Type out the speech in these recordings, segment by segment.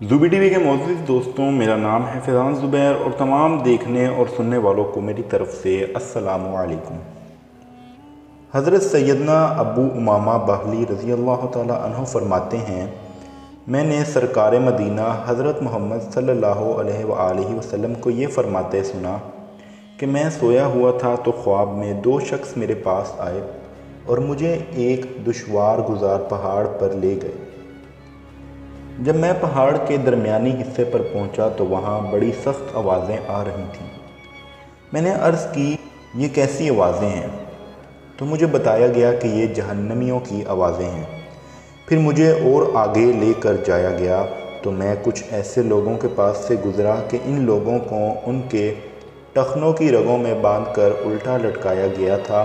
ज़ुबी TV के मोअज़्ज़िज़ दोस्तों, मेरा नाम है फैज़ान ज़ुबैर और तमाम देखने और सुनने वालों को मेरी तरफ़ से अस्सलामु अलैकुम। हज़रत सैयदना अबू उमामा बाहली रज़ी अल्लाह ताला अन्हु फरमाते हैं, मैंने सरकार मदीना हज़रत मोहम्मद सल्लल्लाहु अलैहि वसल्लम को ये फरमाते सुना कि मैं सोया हुआ था तो ख्वाब में दो शख्स मेरे पास आए और मुझे एक दुश्वार गुज़ार पहाड़ पर ले गए। जब मैं पहाड़ के दरमियानी हिस्से पर पहुंचा तो वहां बड़ी सख्त आवाज़ें आ रही थीं। मैंने अर्ज़ की, ये कैसी आवाज़ें हैं? तो मुझे बताया गया कि ये जहन्नमियों की आवाज़ें हैं। फिर मुझे और आगे लेकर जाया गया तो मैं कुछ ऐसे लोगों के पास से गुज़रा कि इन लोगों को उनके टखनों की रगों में बांधकर उल्टा लटकाया गया था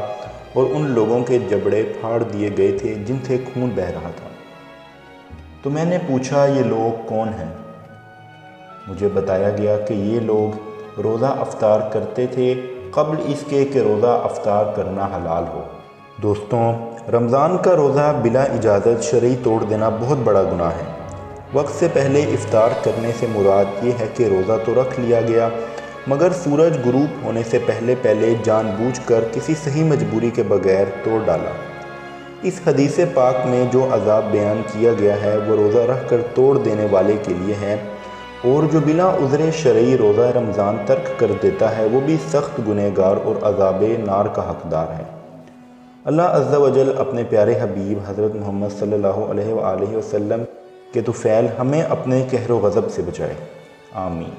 और उन लोगों के जबड़े फाड़ दिए गए थे जिनसे खून बह रहा था। तो मैंने पूछा, ये लोग कौन हैं? मुझे बताया गया कि ये लोग रोज़ा अफ्तार करते थे क़ब्ल इसके कि रोज़ा अफ्तार करना हलाल हो। दोस्तों, रमज़ान का रोज़ा बिला इजाज़त शरई तोड़ देना बहुत बड़ा गुनाह है। वक्त से पहले इफ्तार करने से मुराद ये है कि रोज़ा तो रख लिया गया मगर सूरज गुरूब होने से पहले जानबूझकर किसी सही मजबूरी के बगैर तोड़ डाला। इस हदीस पाक में जो अज़ाब बयान किया गया है वो रोज़ा रख कर तोड़ देने वाले के लिए है, और जो बिला उज़्र शरई रोज़ा रमज़ान तर्क कर देता है वो भी सख्त गुनहगार और अज़ाब नार का हक़दार है। अल्लाह अज़्ज़ा वजल अपने प्यारे हबीब हज़रत मोहम्मद सल्लल्लाहु अलैहि वसल्लम के तुफ़ैल हमें अपने कहर व ग़ज़ब से बचाए। आमीन।